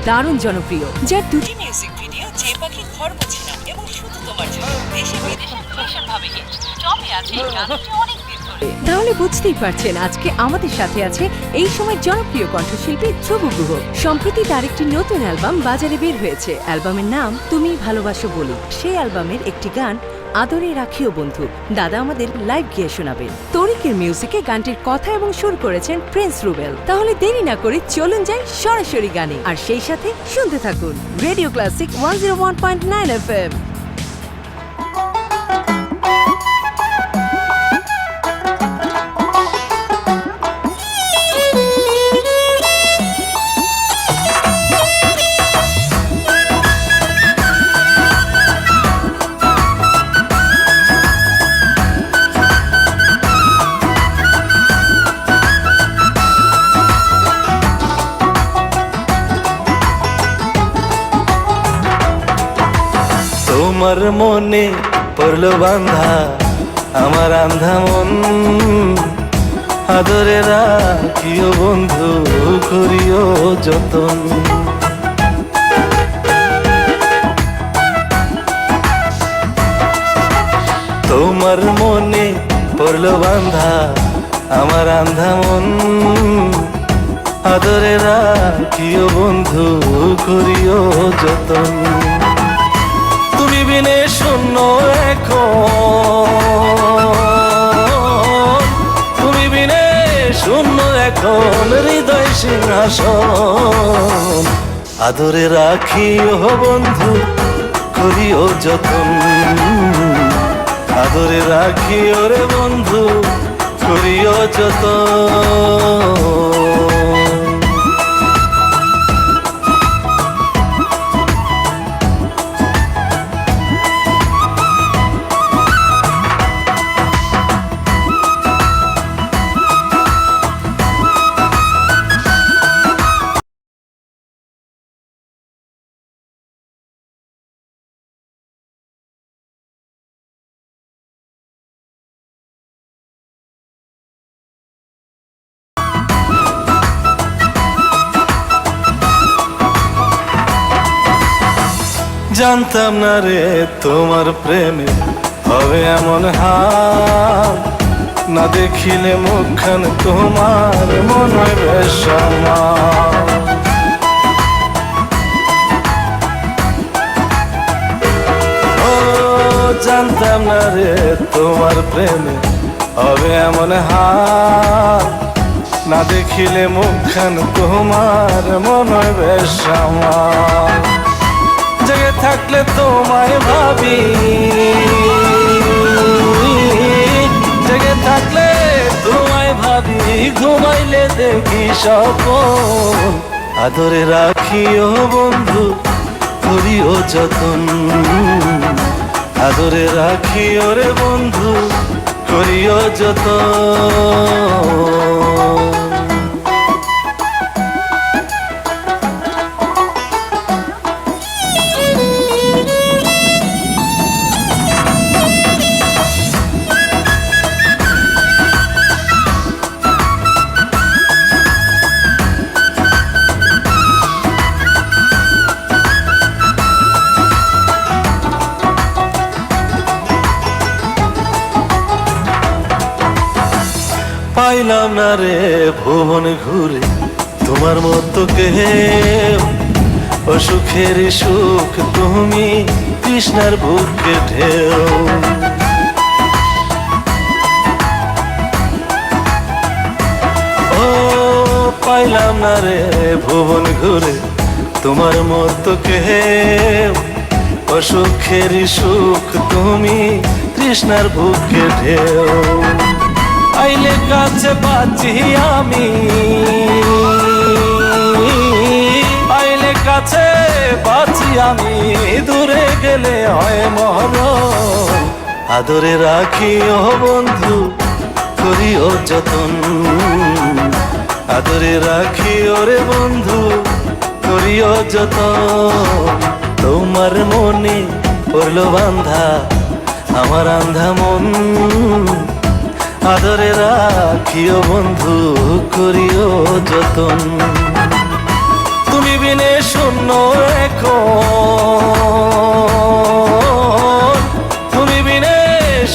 দারুণ জনপ্রিয়, যার দুটি মিউজিক ভিডিও যে পাখি ঘর মুছে না এবং শুধু তোমার জন্য দেশে বিদেশে ভীষণভাবে হিট। জমে আছে এই গানটি অনেক দিন ধরে। তাহলে বুঝতেই পারছেন আজকে আমাদের সাথে আছে এই সময় জনপ্রিয় কণ্ঠশিল্পী ধ্রুব গুহ। সম্প্রতি তার একটি নতুন অ্যালবাম বাজারে বের হয়েছে। অ্যালবামের নাম তুমি ভালোবাসো বলি। সেই অ্যালবামের একটি গান আদরে রাখিও বন্ধু দাদা আমাদের লাইভ গিয়ে শোনাবেন। তরিকের মিউজিকে গানটির কথা এবং সুর করেছেন প্রিন্স রুবেল। তাহলে দেরি না করে চলুন যাই সরাসরি গানে, আর সেই সাথে শুনতে থাকুন রেডিও ক্লাসিক 101.9 FM। তোমার মনে পড়লো বান্ধা আমার আন্ধা মন, আদরে রাখিও বন্ধু করিও যতন। তোমার মনে পড়লো বান্ধা আমার আন্ধা মন, আদরে রাখিও বন্ধু করিও যতন। তুমি বিনে শূন্য এখন, তুমি বিনে শূন্য এখন হৃদয় সিংহাসন, আদরে রাখিও বন্ধু করিও যতন, আদরে রাখিও রে বন্ধু করিও যতন। জানতাম না রে তোমার প্রেমে হবে এমন হাল, না দেখিলে মুখখান তোমার মন হয় বেসামাল। ও জানতাম না রে তোমার প্রেমে হবে এমন হাল, না দেখিলে মুখখান তোমার মন হয় বেসামাল। জেগে থাকলে তোমায় ভাবি, জেগে থাকলে তোমায় ভাবি, ঘুমাইলে দেখি স্বপ্ন, আদরে রাখিও বন্ধু করিও যতন, আদরে রাখিও রে বন্ধু করিও যতন। পাইলাম না রে ভুবন ঘুরে তোমার মতো কেউ, অসুখের সুখ তুমি কৃষ্ণার বুকে ঢেউ। ও পাইলাম না রে ভুবন ঘুরে তোমার মতো কেউ, অসুখের সুখ তুমি কৃষ্ণার বুকে ঢেউ। আইলে কাছে বাঁচি আমি, আইলে কাছে বাঁচি আমি, দূরে গেলে হয় মরণ, আদরে রাখিও বন্ধু করিও যতন, আদরে রাখিও রে বন্ধু করিও যতন। তোমার মনে পড়লো বান্ধা আমার আন্ধা মন, আদরে রাখিও বন্ধু করিও যতন। তুমি বিনে শূন্য এখন, তুমি বিনে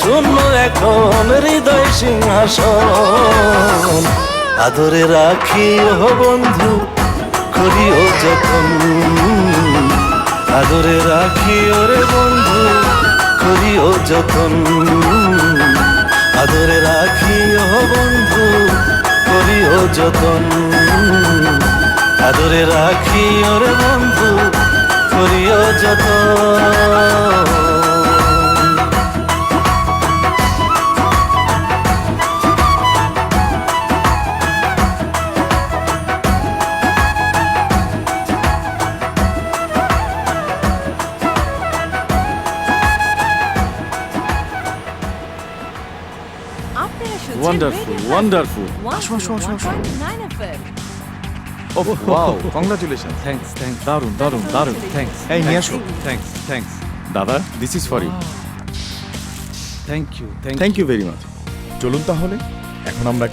শূন্য এখন হৃদয় সিংহাসন। আদরে রাখি ও বন্ধু করিও যতন, আদরে রাখি ওরে বন্ধু করিও যতন, আদরে রাখি ও বন্ধু করিও যতন, আদরে রাখি ওরে বন্ধু করিও যতন। আপনারা শুনছেন Wonderful, Radio wonderful. Asho, asho, asho, asho. 101.9 FM Oh, wow, congratulations. Thanks thanks দারুন দারুন দারুন থ্যাঙ্কস এই নিয়ে আসো। থ্যাঙ্কস থ্যাঙ্কস দাদা, this is for you. Thank you thank you very much. চলুন তাহলে এখন আমরা